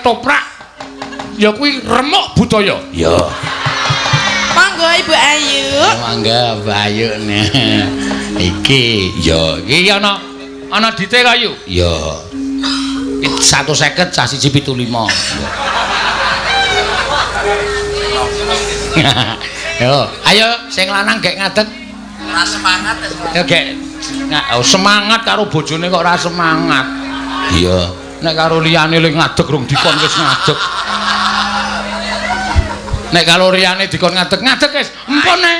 ketoprak ya kuwi remuk budaya. Ya. Monggo Ibu Ayu. Mangga Mbak Ayu nih. Iki iki ana dite kayu. Ya. 150 cah 175. Yo, ayo sing lanang gek ngadeg. Ora semangat ya gek semangat karo bojone kok ora semangat. Iya, nek karo liyane le ngadeg rung dikon wis ngadeg. Nek karo liyane dikon ngadeg wis empone.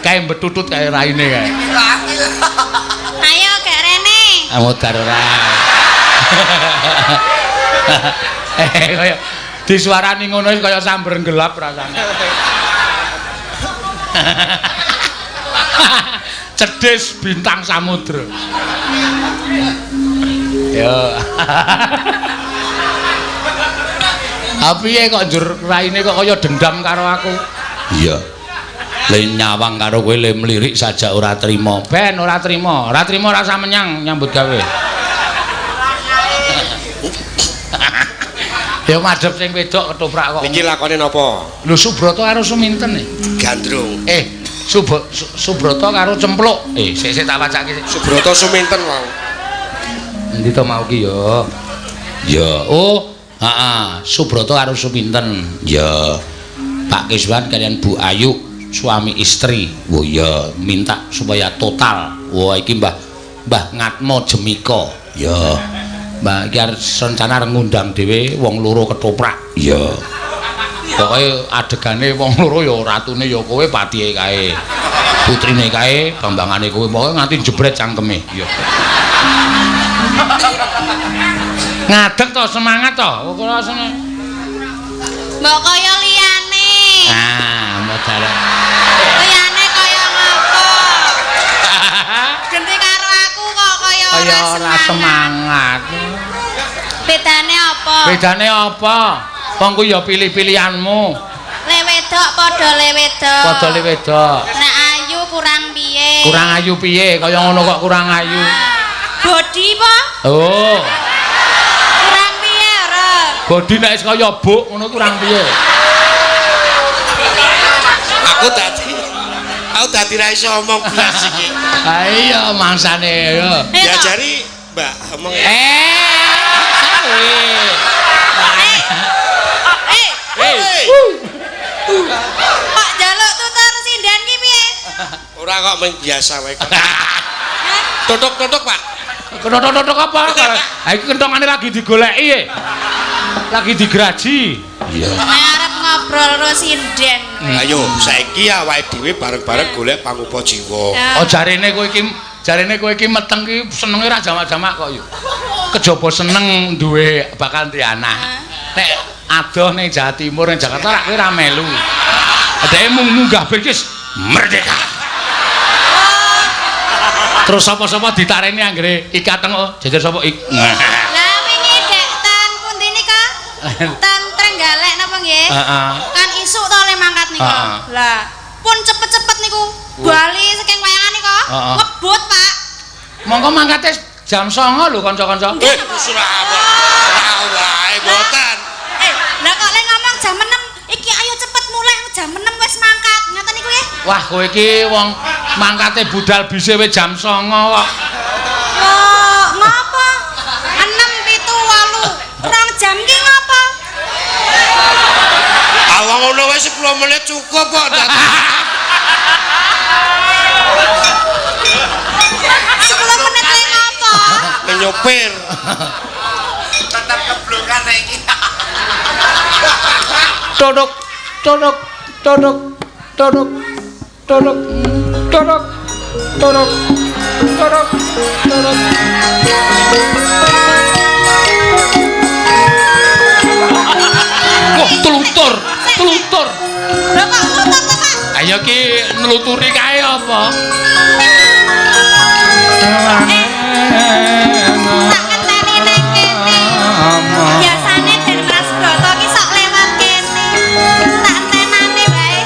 Kae betutut kae raine kae. Ayo gak rene. Amut karo ra. Kaya disuarani ngono wis kaya sambar gelap rasane. Cedhis bintang samudra. Yo. Apiye kok njur raine kok kaya dendam karo aku? Iya. Le nyawang karo kowe le mlirik saja ora trima. Ben ora trima. Ora trima rasa menyang nyambut gawe. Ya madhep sing wedok ketoprak kok. Iki lakone napa? Lho Subroto karo Suminten Gandrung. Subroto karo Cempluk. Sik tak wacake sik. Subroto Suminten wau. Endi to mau ki ya? Ya, oh, heeh, Subroto karo Suminten. Ya. Pak Kiswan kalian Bu Ayu suami istri. Oh ya, minta supaya total. Wah, iki Mbah Ngatmo Jemika. Ya. Mbak iki rencana ngundang dhewe wong loro ketoprak. Iya. Pokoke adegane wong loro ya ratune ya kowe patihe kae. Putrine kae bambangane kowe pokoke nganti jebret cangkeme. Iya. Ngadeg to semangat to. Ora seneng. Mbok kaya liyane. Modal. Liyane kaya ngopo? Ganti karo aku kok kaya ora semangat. Bedane apa? Bedane apa? Wong ku ya pilih-pilihanmu. Le wedok padha le wedok. Padha le wedok. Nek ayu kurang piye? Kurang ayu piye? Kaya ngono kok kurang ayu. Bodi apa? Oh. Kurang piye ora? Bodi nek kaya buk ngono kurang piye? Aku dadi ra iso omong blas iki. Ha iya mangsane ya. Diajari Mbak omong. Pak jaluk tutur sindan ki piye? Ora kok mung biasa wae. Tutuk-tutuk, Pak. Tutuk apa? Ha iki kentongane lagi digoleki. Lagi digraji. Iya. Arep ngobrol karo sinden. Ayo, saiki awake dhewe bareng-bareng golek pangupa jiwa. Oh jarene kowe iki meteng ki senenge ra jamak-jamak kok yo. Kejaba seneng duwe bakal di anak. Nek adoh ning Jawa Timur ning Jakarta ra kowe ra melu. Adeke munggah bis merdeka. Terus sapa-sapa ditareni anggere ikat tengok jejer sapa ik. Lah wingi dek ten pundi nika? Ten Trenggalek napa nggih? Kan isuk to le mangkat nika. Lah pun cepet-cepet niku bali saking wayangan nika. Ngebut, Pak. Monggo mangkate jam 09.00 lho kanca-kanca. Surabaya. Wae boten. Lah kok le ngomong jam 6, iki ayo cepet mulai jam 6 wis mangkat. Ngoten niku nggih. Wah, kowe iki wong mangkate budal bise wis jam 09.00 kok. Loh, ngapa? 6, 7, 8. Rong jam ki ngapa? Awang ngono wis 10 menit cukup kok. 10 menit le ngapa? Nyopir. Tetep keblongan nek iki. Todok. Wah, teluntur. Lah kok ngutut to, Pak? Ayo ki nluturi kae apa? Tak kenteni nang kene. Biasane Den Mas Broto ki sok lewat kene. Tak entenane wae.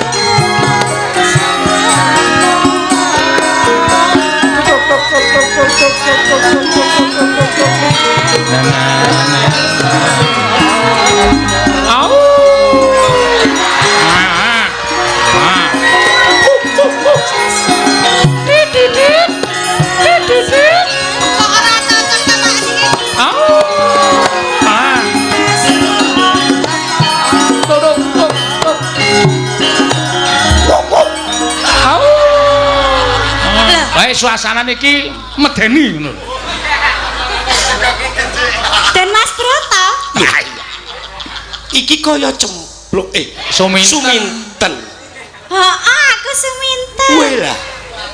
suasana iki medeni ngono. Dan Mas Broto. Lah iya. Iki kaya cempluk Suminten. Heeh, aku Suminten. Kowe lah.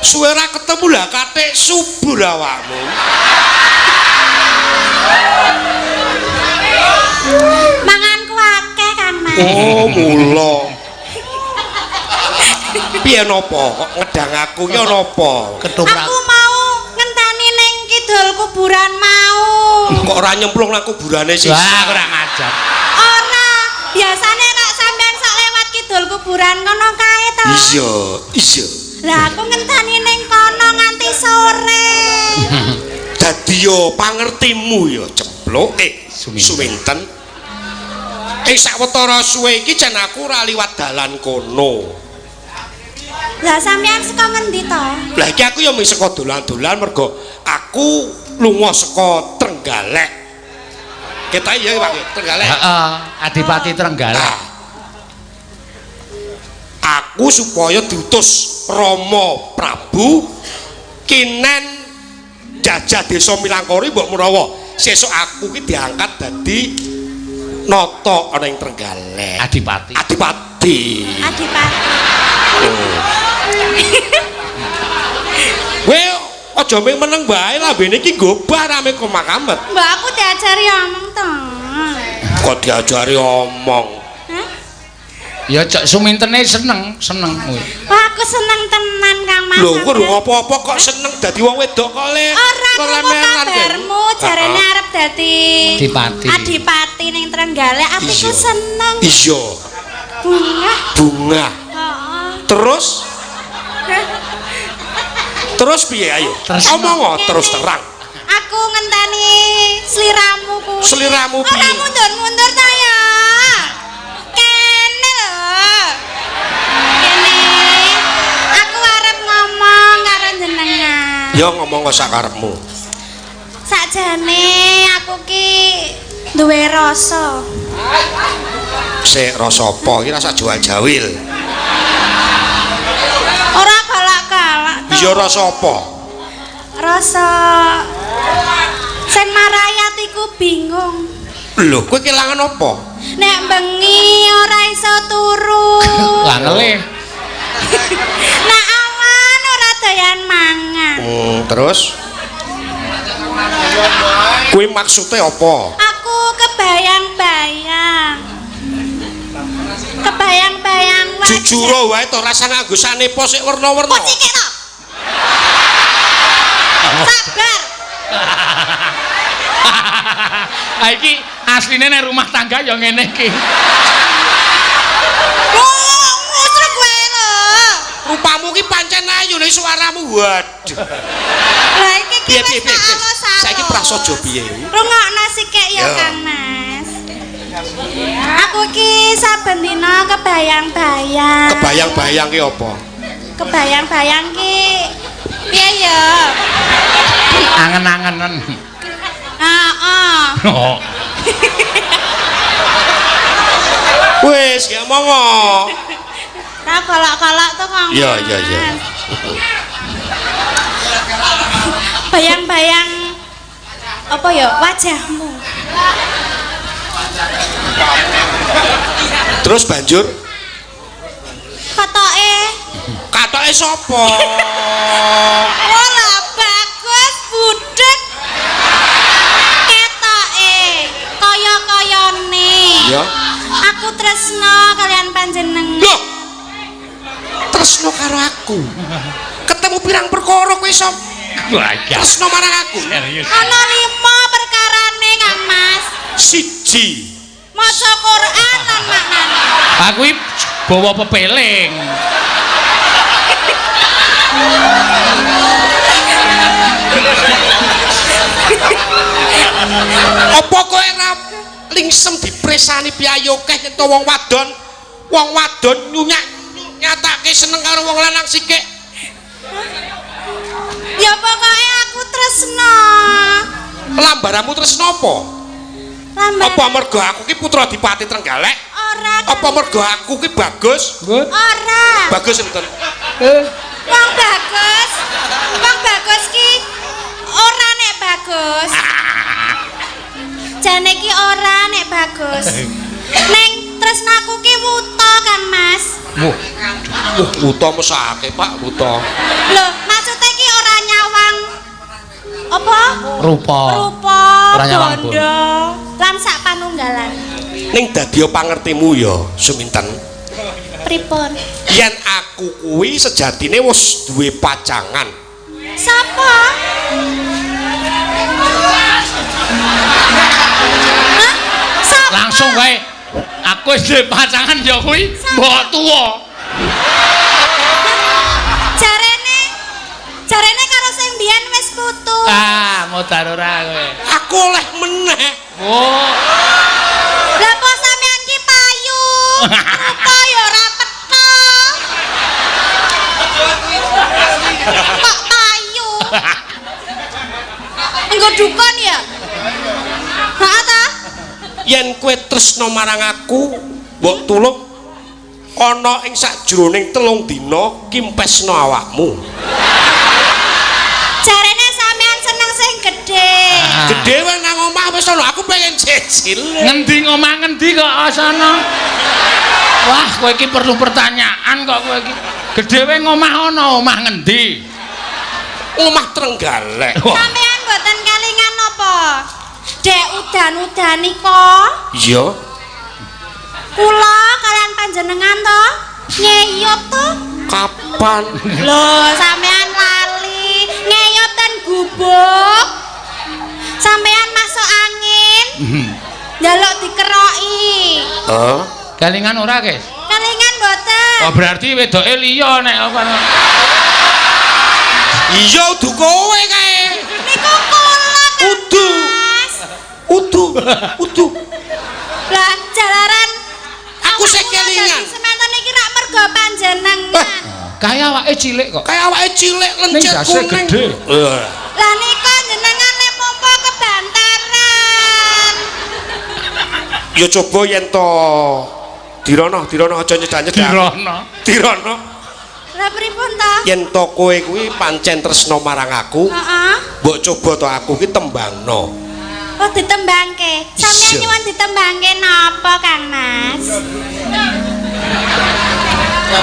Suwe ra ketemu lah katik subur awakmu. Manganku akeh Kang Mas. Oh, mula. Piye napa kok ngedang aku ya napa? Ketoprak. Aku mau ngenteni ning kidul kuburan mau. Kok ora nyemplung nang kuburane sih? Wah, kurang ajar. Ora, biasane nek sampean sak lewat kidul kuburan kono kae to. Iya. Lah aku ngenteni ning kono nganti sore. Dadi yo pangertimu yo cempluk Suminten. Sawetara suwe iki jan aku ora liwat dalan kono. Lah sampean saka ngendi to? Lah iki aku ya mung saka dolan-dolan mergo aku lunga saka Trenggalek. Ketok ya Pak Trenggalek. Heeh, Adipati Trenggalek. Aku supaya diutus Rama Prabu kinen jajah desa Milangkori mbok menawa sesuk aku ki diangkat dadi nata ana ing Trenggalek. Adipati. Kowe aja mung meneng bae lambene iki gobah rame komakamet. Mbak aku diajari omong to. Kok diajari omong. Hah? Ya cek Sumintene seneng. Wah, aku seneng tenan Kang Mas. Lho, kowe ngopo-opo kok seneng dadi wong wedok kok le. Ora kabarmu jarene arep dadi Adipati ning Trenggalek, atiku seneng. Iya. Bunga. Heeh. Terus piye ayo? Omong terus terang. Aku ngenteni sliramu ku. Sliramu piye? Ora mundur-mundur ta ya. Kene lho. Kene. Aku arep ngomong karo jenengan. Ya ngomong kok sakarepmu. Sakjane aku ki duwe rasa. Sik rasa apa? Iki rasa Jawa-Jawil. Ora galak-galak to. Iya rasa apa? Rasa sing marayat iku bingung. Lho, kowe kelangan apa? Nek bengi ora iso turu. Lah ngelih. Nek awan ora doyan mangan. Terus? Kuwi maksudnya apa? Aku kebayang-bayang. Kebayang-bayang wae. Jujur wae to rasa nganggo sanepa sik werna-werna. Kucike to. Sabar. Ha iki asline nek rumah tangga ya ngene iki. Mutruk wae lho. Rupamu ki pancen ayu nek suaramu. Waduh. Lah iki ki wis salah. Saiki prasaja piye? Rungokno sikek ya Kang Mas. Aku ki saben dina kebayang-bayang. Kebayang-bayang ki apa? Kebayang-bayang ki piye ya? Angen-angenen. Heeh. Oh. Wis ya monggo. Ra kolak-kolak to Kang. Iya. Bayang-bayang apa ya wajahmu. Terus banjur Katoke sapa? Wala bagus budek. Ketoke kaya-kayane. Ya. Aku tresno kalian panjenengan. Loh. Tresno karo aku. Ketemu pirang perkara kowe iso tresno marang aku. Ana 5 perkarane Kang Mas. 1 Maca Quran lan maknane. Aku iki bawa pepeling. Apa kowe ora lingsem dipresani piyayokeh yen wong wadon? Wong wadon nyatake seneng karo wong lanang sikik. Ya pokoke aku tresno. Lambaramu tresno apa? Lambar. Apa mergo aku ki putra Adipati Trenggalek? Ora. Apa mergo aku ki bagus? Ora. Bagus enten. Wong bagus Bagus ki ora nek Bagus. Jane ki ora nek Bagus. Neng tresnaku ki wuta kan Mas. Wuta mesake Pak, wuta. Lho, maksudnya ki ora nyawang apa? Rupa. Ora nyawang bondo lan sak panunggalan. Ning dadi pangertimu ya, Suminten. Pripun? Yen aku kuwi sejatine wis duwe pacangan. Sapa? Hah? Sapa? Langsung wae. Aku wis duwe pacangan ya kuwi mbok tuwa. Jarene karo sing mbiyen wis putu. Ah, modar ora kowe. Aku oleh meneh. Oh. Lah kok sampean ki payu? Rupa ya ora petha. Kok payu? Engko dukun ya? Heeh ta? Yen kowe tresno marang aku, mbok tulung ana ing sakjroning 3 dina kimpesno awakmu. Jarene sampean seneng sing gedhe. Gedhe wae nang omah wis ana, aku pengen cicil. Ngendi ngomah ngendi kok asana? Wah, kowe iki perlu pertanyaan kok kowe iki. Gedhe wae ngomah ana, omah ngendi? Omah Trenggalek. Sampean mboten kelingan napa? Dek udan-udan kok. Iya. Kula kalian panjenengan to ngeyop to. Kapan? Loh, sampean lali ngeyop ten gubuk. Sampean masuk angin. Njaluk dikeroki. Heeh. Kelingan ora, Guys? Kelingan mboten. Oh, berarti wedoke liya nek apa. Iya, udu kowe kae. Niku kula kan. Udu. Lah jalaran Aku sing kelingan. Semanten iki rak mergo panjenengan. Kaya awake cilik kok. Kayak awake cilik lencet dase kuning. gedhe. Lah nika jenengan nek mompo kebantaran. Ya coba yen to Dirono aja nyedak-nyedak. Dirono. Lah pripun ta? Yen to kowe kuwi pancen tresno marang aku, Heeh. mbok coba to aku ki tembangno. Oh ditembangke. Sampeyan nyuwun ditembangke napa Kang Mas?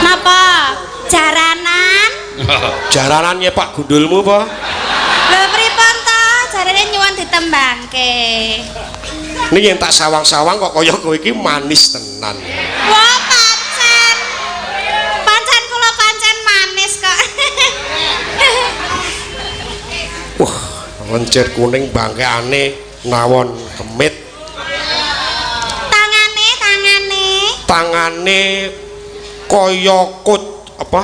Napa? Jaranan? Jaranan ya Pak gundulmu apa? Lho pripun ta? Jarane nyuwun ditembangke. Ini yang tak sawang-sawang kok kaya kowe iki manis tenan. Wah pancen. Pancen kula pancen manis kok. Wah, lencet kuning bangkeane nawon kemit. Tangane kaya kut apa?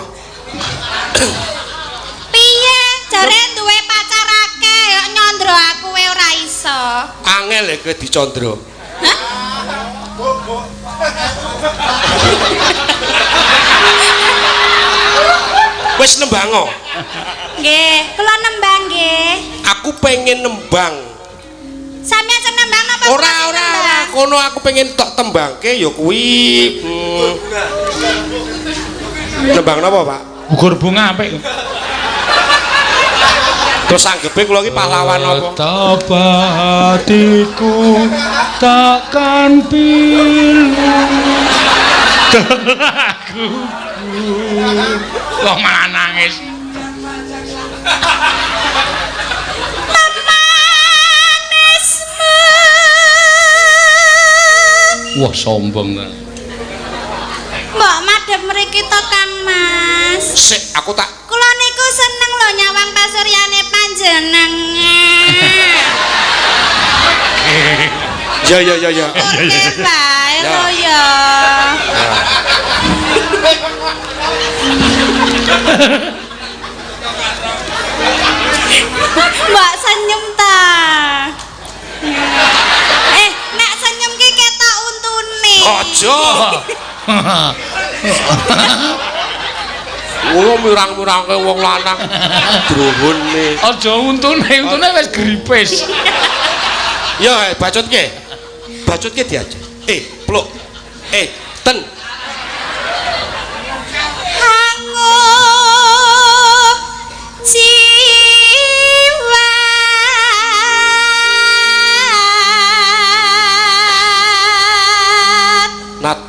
Piye? Jare duwe pacar akeh kok nyandra aku wae ora iso. Angel ya kowe dicandra. Hah? Wis nembango. Nggih, kula nembang nggih. Aku pengen nembang. Sampeyan seneng nembang apa? Ora. Kono aku pengen tok tembangke ya kuwi. Nembang napa, Pak? Ugur bunga apik. Terus sanggepe kula iki pahlawan apa? Betapa hatiku takkan pilu terlaku. Kok malah nangis? Wah sombong kan. Mbok madhep mriki to Kang Mas. Sik, aku tak. Kula niku seneng lho nyawang pasuryane panjenengan. Ya. Nggih bae lho ya. Mbak senyum ta. Nek senyum ki ketok untune. Aja. Wong mirang-mirangke wong lanang drohone. Aja untune wis gripis. Ya, bacutke. Bacutke diajar. Pluk. Ten. Hangu cinta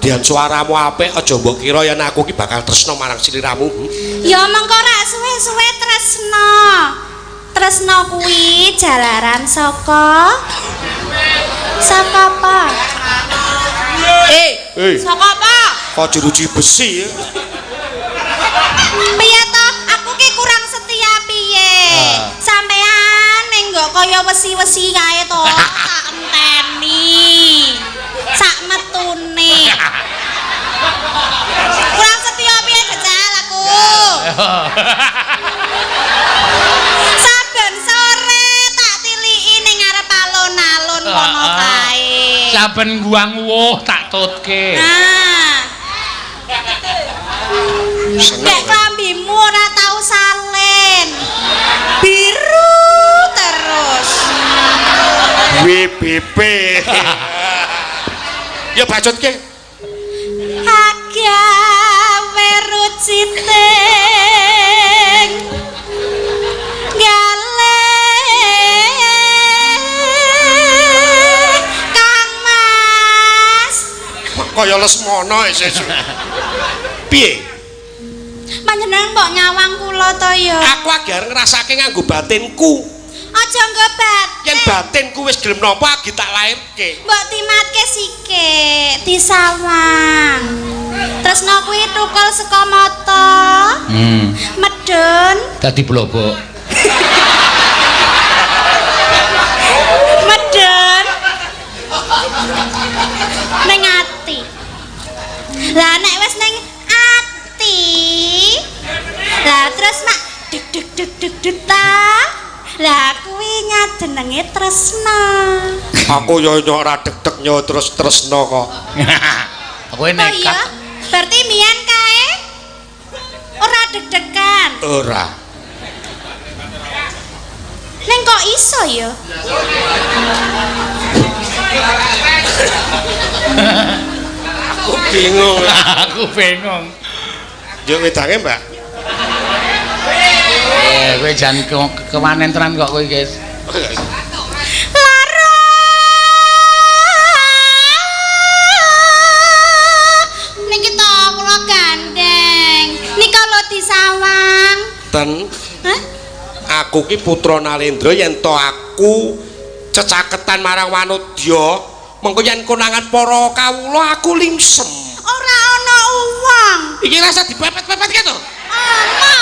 Kedadian suaramu apik aja mbok kira yen aku ki bakal tresno marang sliramu. Ya mengko ra suwe-suwe tresno. Tresno kuwi jalaran saka apa? Saka apa? Kok jeruji besi ya? Piye to? Aku ki kurang setia piye? Sampean ning nggo kaya wesi-wesi kae to, tak enteni. Sak metune. Kurang setia piye jajal aku? Saben sore tak tiliki ning ngarep alun-alun kono kae. Saben guang wuh tak tutke. Nah. Nek klambimu ora tau salin. Biru terus. WBP. Ya bacotke. Agawe ruciting gale Kang Mas. Kaya lesmono sesuk. Piye? Panjenengan mbok nyawang kula to ya. Aku agar ngrasake nganggo batinku. Aja nggo batin. Yen batinku wis gelem nampa agi tak lairke. Mbok timatke sikik, disawang. Tresno kuwi tukul saka mata. Medun. Dadi blobok. Medun. Ning ati. Lah nek wis ning ati. Lah terus mak deg deg deg deg deg ta. Lah kuwi nyajenenge tresna. Aku yo ora deg-deg yo terus tresno kok. Kowe nekat. Oh iya, berarti mbiyen kae ora deg-degan. Ora. Neng kok iso ya? Aku bingung. Aku bingung. Yo wedange, Mbak. Kowe jan kewanen tenan kok kowe, guys. Lara. Niki to kula gandeng. Nika lho disawang. Ten. Hah? Aku ki putra Nalendra yen to aku cecaketan marang Wanodya, mengko yen konangan para kawula aku lingsem. Ora ana uwang. Iki rasa dipepet-pepet ke to? Ana.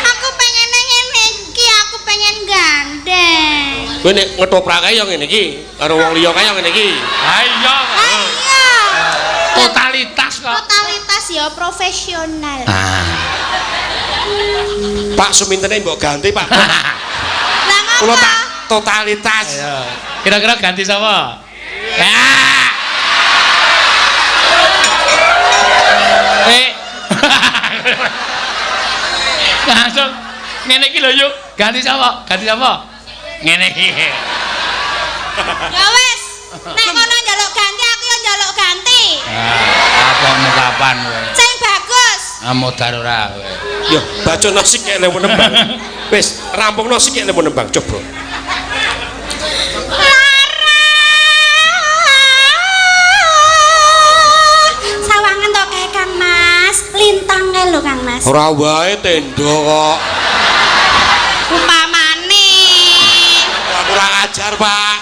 Aku pengen ngene iki, aku pengen gandeng. Kowe nek ngetoprak ya ngene iki, karo wong liya kaya ngene iki. Ha iya. Iya. Totalitas kok. Totalitas ya profesional. Pak sumintene mbok ganti, Pak. Lah Kula ngapa? tak totalitas. Kira-kira ganti sapa? Ya. Langsung ngene iki lho yuk, ganti sapa? Ganti sapa? Ngene iki. Ya wis. Nek kono njaluk ganti aku yo njaluk ganti. Apa kapan kowe? Sing bagus. Modar ora kowe. Yo, bacono sik lemu nembang. Wis, rampungno sik lemu nembang, coba. Sawangan to kae Kang Mas. Lintang kae lho Kang Mas. Ora wae tenda kok. Upamane. Kurang ajar, Pak.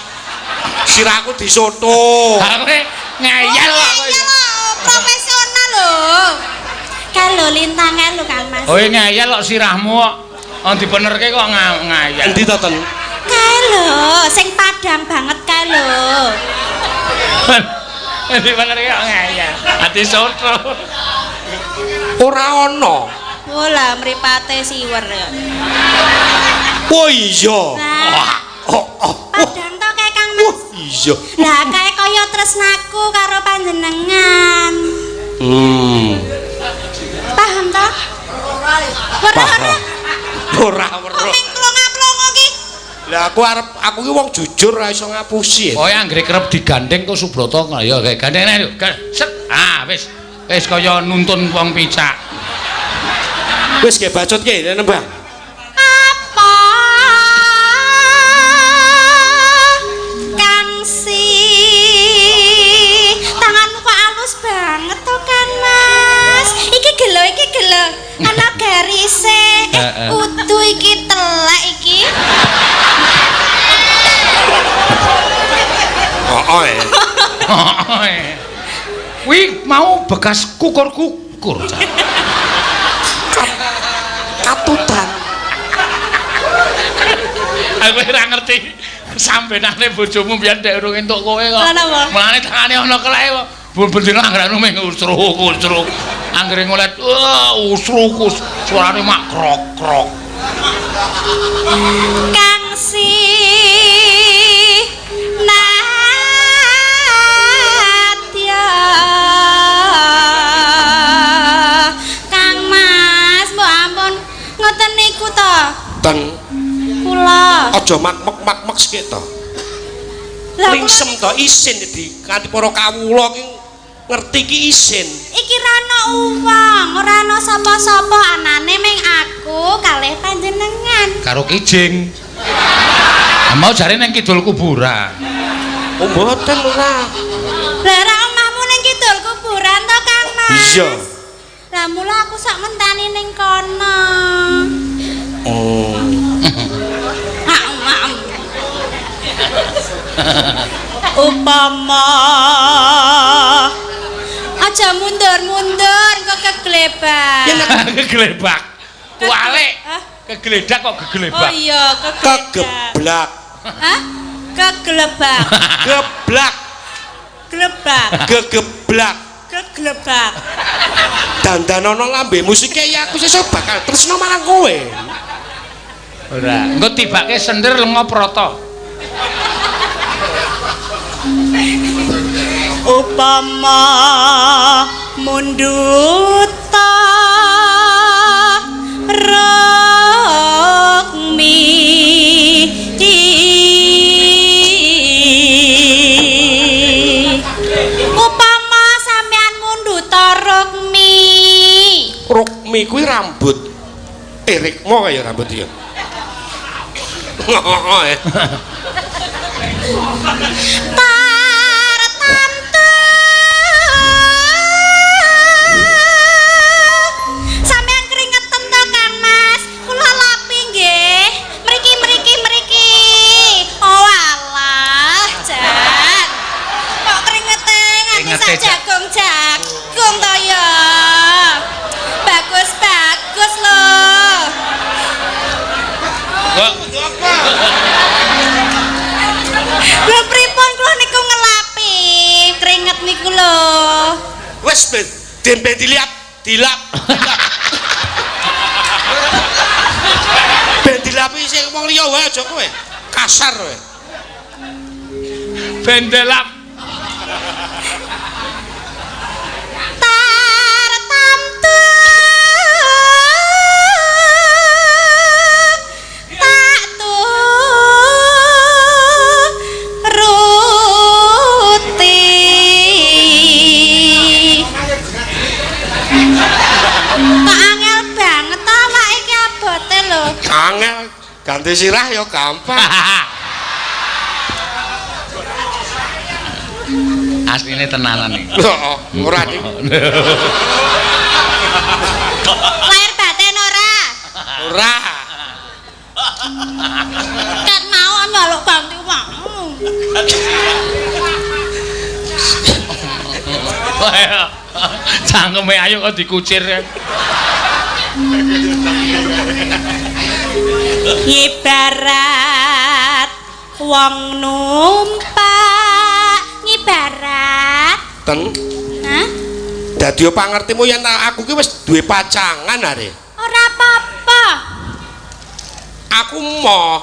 Sirahku disoto. Kowe ngeyel kok kowe. Profesional lho. Kae lho lintang kae lho Kang Mas. Kowe ngeyel kok sirahmu kok dibenerke kok ngeyel. Endi to, Ten? Kae lho, sing padang banget kae lho. Dibenerke kok ngeyel. Ati soto. Ora ana. Oh lah mripate siwer ya. Oh iya. Nah, padang to kae Kang Mas. Iya. Lah kae kaya tresnaku karo panjenengan. Paham to? Ora. Ora weruh. Ning klonga-klongo ki. Lah aku ki wong jujur ora iso ngapusi. Oh, anggere kerep digandeng kok Subrata ya kayak gandengane yuk. Set. Wis. Wis kaya nuntun wong picak. Wis ge bacot ki nembang. Apa? Kang Si. Tanganmu kok halus banget. ana garise. Udu iki telek iki. Kuwi mau bekas kukur-kukur. Katudan. Aku ora ngerti sampenane bojomu biyen ndek urung entuk kowe kok. Mulane tangane ana keleke kok. Bendina anggranu ming usruk-usruk. Anggere ngolet usrukus suarane mak krok-krok. Kang si Natya Kang Mas mbok ampun ngoten niku to. Ten Kula aja mak-mak sik to. Lingsem to isin di kanthi para kawula ki ngerti ki isin. Iki ra ana uwong, ora ana sapa-sapa, anane ming aku kalih panjenengan. Karo kijing. Mau jare nang kidul kuburan. Oh mboten ora. Lah ra omahmu ning kidul kuburan to, Kang Mas? Iya. Lah mula aku sak mentani ning kono. Oh. Upama aja mundur-mundur kok keglebak. Keglebak. Kualik. Kegledak kok keglebak. Oh iya, kegeblak. Hah? Keglebak. Geblak. Glebak. Gegeblak. Keglebak. Dandanono lambe musike ya aku sesuk bakal tresno marang kowe. Ora, engko tibake sendir lenga prata. Upama munduta rokmi upama sampean munduta rokmi Rukmi kuwi rambut Rikma kaya rambut ya. Sampean keringetan to Kang Mas, kula lapi nggih. Mriki. Oh alah, Jan. Kok keringete nganti sak jagung to ya. Bagus lho. Lho pripun kula niku ngelapi keringet niku lho. Wes ben dilap. Ben dilapi sing wong liya wae aja kowe. Kasar kowe. Ben delap. Angel ganti sirah ya gampang. Asline tenanan iki. Heeh, ora ning. Lahir batin ora? Ora. Kat mau nyolok bantu mau. Cangkeme ayu kok dikucir. Ibarat wong numpak ngibarat Ten. Hah? Dadi pangertimu yen aku ki wis duwe pacangan are. Ora apa-apa. Aku moh.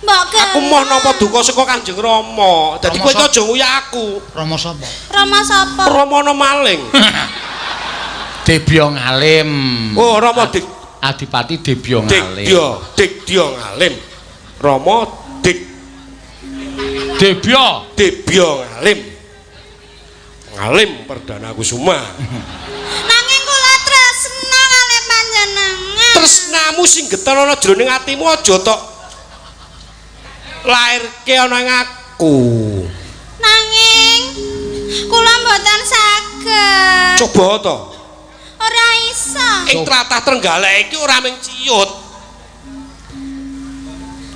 Mbok gelem. Aku moh nampa duka saka Kanjeng Rama. Dadi kowe aja nguyak aku. Rama sapa? Rama sapa? Ramana maling. Debya Ngalim. Oh, Rama Adipati Debya Ngalim. Debya Ngalim. Rama Debya Ngalim. Ngalim Perdana Kusuma. Nanging kula tresna kalih panjenengan. Tresnamu sing geter ana jroning atimu aja tok lairke ana ing aku. Nanging kula mboten saged. Coba to. Ora iso? Ing tlatah Trenggalek iki ora mung ciut.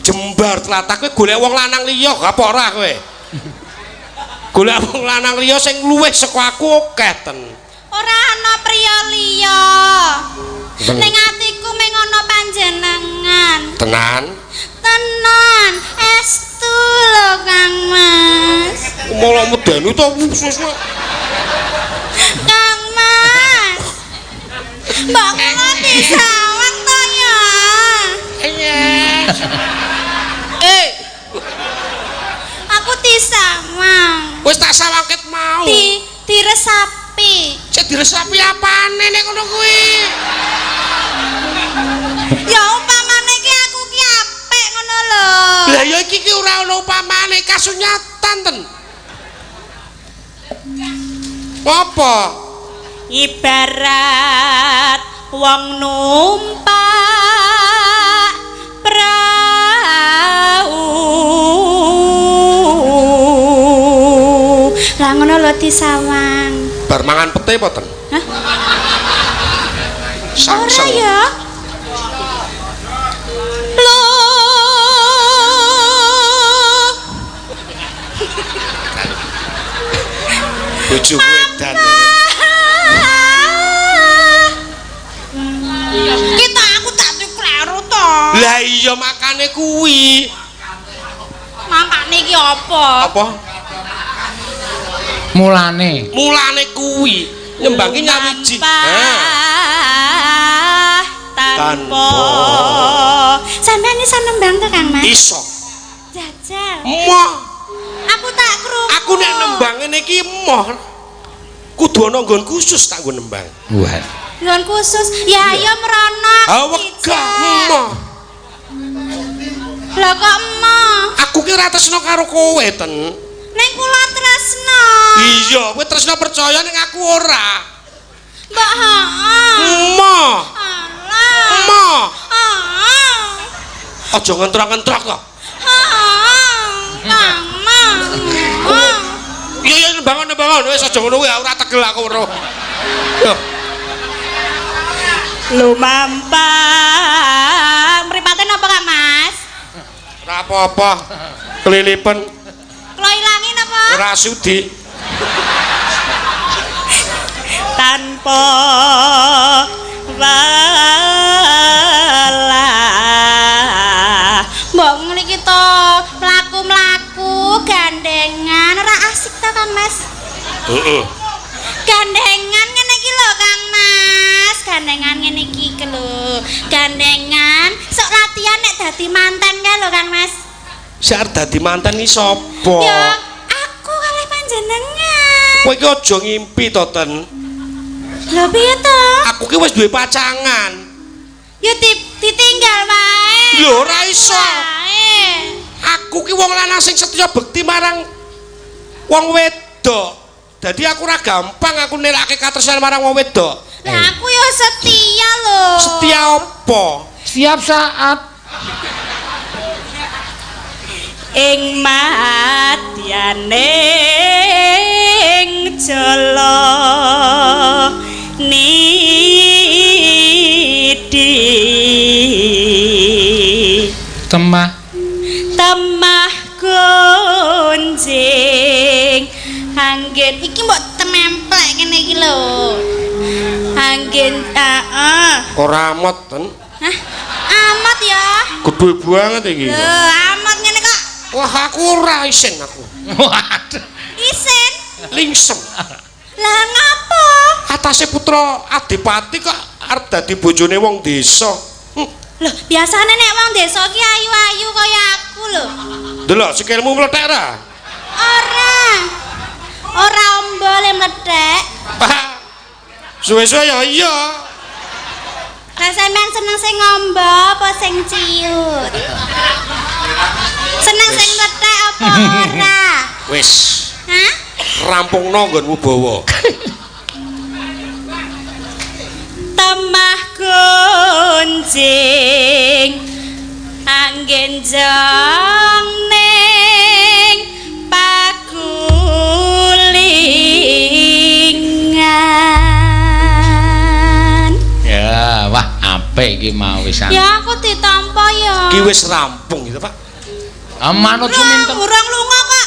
Jembar tlatah kowe golek wong lanang liya apa ora kowe? Golek wong lanang liya sing luwih saka aku akeh ten. Ora ana priya liya. Ning atiku mung ana panjenengan. Tenan. Tenan, estu lho Kang Mas. Malah medeni to khusus. Kang Mas. Mbak kula disawang to ya. Yes. Aku disawang. Wis tak sawangket mau. Diresapi. Cek diresapi apane nek ngono kuwi? Ya upamane ki aku ki apik ngono lho. Lah ya iki ki ora ono upamane kasunyatan ten. Apa? Ibarat wong numpak prau. Lah ngono lho disawang. Bar mangan pete apa ten? Hah? Sangseng. Ora ya. Bojo wedan. Kita aku tak kleru to. Lah iya makane kuwi. Makane iki apa? Apa? Mulane Kuwi nyembangi nyawiji. Tanpa. Sampeyan iso nembang to Kang Mas? Iso. Jajal. Moh. Aku tak krungu. Aku nek nembang ngene iki moh. Kudu ana nggon khusus tak nggo nembang. wah Nggon khusus. Ya ya merono. Ah wegah moh. Lah kok emoh? Aku ki ora tresno karo kowe ten. Ning kula tresno. Iya, kowe tresno percaya ning aku ora. Mbak heeh. Moh. Alah. Moh. Heeh. Aja ngentrok-ngentrok kok. Kang Mas. Iya nembang wis aja ngono kuwi ora tegel aku weruh. Yo. Lumampang. Mripate napa Kak Mas? Ora apa-apa. Kelilipen Kula ilangi napa? ora sudi. Tanpa walah. Mbok ngene iki to, mlaku-mlaku gandengan ora asik ta Kang Mas? Heeh. Gandengan ngene iki lho Kang Mas. Gandengan ngene iki lho. Gandengan sok latihan nek dadi manten kae lho Kang Mas. Sak dadi manten iki sapa? Ya, aku kalih panjenengan. Kowe iki aja ngimpi to, Ten. Lho piye to? Aku ki wis duwe pacangan. Ya ditinggal wae. Lho ora iso. Wae. Aku ki wong lanang sing setya bekti marang wong wedok. Dadi aku ora gampang aku nilake katresnan marang wong wedok. Lah aku ya setia lho. Setia apa? setiap saat Ing madyaning jala nidi temah gonjing anggen iki mbok tememplek kene iki lho anggen Ora amat, Ten. hah amat ya Gedhe banget iki. lho amat ngene kok Wah, aku ora isin aku. waduh isen Lingsem. lah ngapa Atase putra Adipati kok arep dadi bojone wong desa. lho biasane nek wong desa ki ayu-ayu kaya aku lho Delok sikilmu mlethek ra? ora ombole mledhek Suwe-suwe ya iya. lah sampean seneng sing ngombo apa sing ciut seneng sing mledhek apa ora Wis, hah rampungno nggonmu bawa. temah gonjing anggen jong ning pagulingan apik iki mau wisan. Ya aku ditampa ya. Ki wis rampung gitu, Pak. Manut Suminten. Urang lunga kok.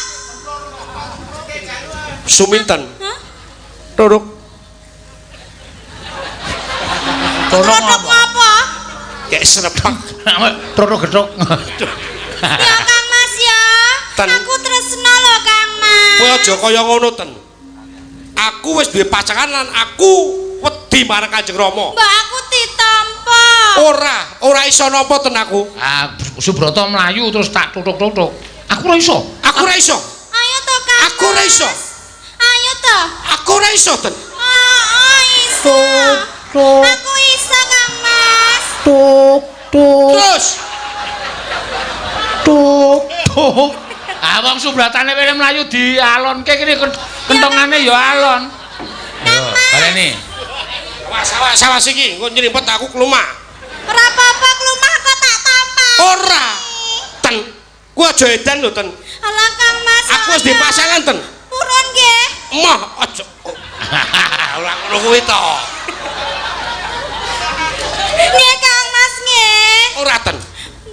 Suminten. Hah? Turuk. Tolong Produk apa? apa? Ya serepak. Truk gedhok. Ya Kang Mas ya. Ten. Aku tresno lho Kang Mas. Kowe aja kaya ngono ten. Aku wis duwe pacangan lan aku wedi marang Kanjeng Rama. Mbak aku ditampa. Ora iso napa ten aku. Ah, Subrata mlayu terus tak tutuk-tutuk. Aku ora iso. Aku ora iso. Ayo to Kang. Aku ora iso. Ayo to. Aku ora iso ten. Iso. Aku iso Kang Mas. Terus Tuk. Ah wong Subratane wene mlayu dialonke kene kentongane ya alon. Yo, baleni. Awas iki engko nyrimpet aku kluma. Ora apa-apa klumah kok tak tampa. Ora. Ten. Ku aja edan lho ten. Alah Kang Mas. Aku wis dipasangan ten. Purun nggih. Mah aja. Ora ngono kuwi to. Nggih Kang Mas nggih. Ora ten.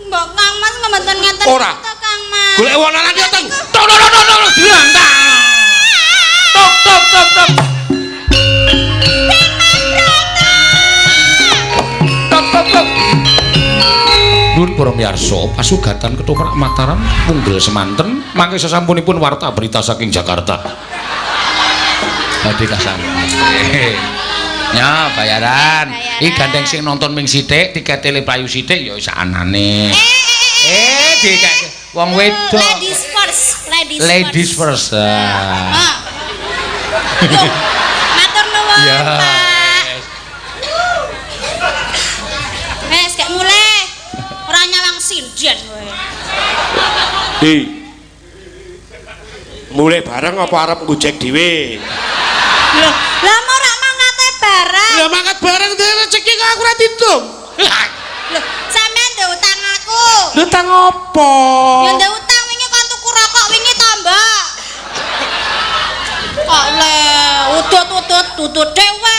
Mbok Kang Mas mboten ngeten Ora. to Kang Mas. Golek wong lanang yo ten. Tok diantang. Tok. Nuwun para miyarsa, pasugatan ketoprak Mataram punggel semanten mangke sasampunipun warta berita saking Jakarta. Badhe kasang. Ya, bayaran. Iki gandeng sing nonton ming sithik, tiket tele playu sithik ya sak anane. Dikake wong wedok. Ladies first. Matur nuwun, Ya. Pak. Wes gak mulai. Ora nyawang sinden kowe. Di. Mulai bareng apa arep ngojek dhewe? Lho, lah mau ora mangate bareng. Ya mangkat bareng dhewe rezeki kok aku ora ditung. Lho, sampean ndek utang aku. Lu tang apa? Ya ndek utang wingi kon tuku rokok wingi to, Mbak. Kok le udut dhewe.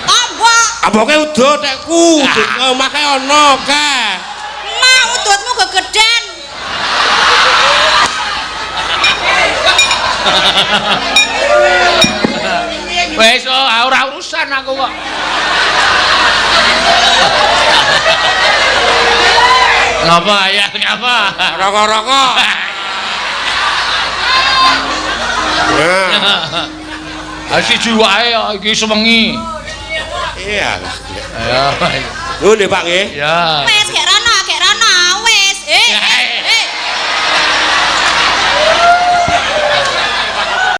Tambah. Aboke udut tekku, make ana ka. Mah udutmu gegeden. Wes ora urusan aku kok. Ngapa ya? Ngapa? Rokok-rokok. Siji wae iki sewengi. Iya. Ya. Nuwun nggih, Pak nggih. Ya. Wes gak ora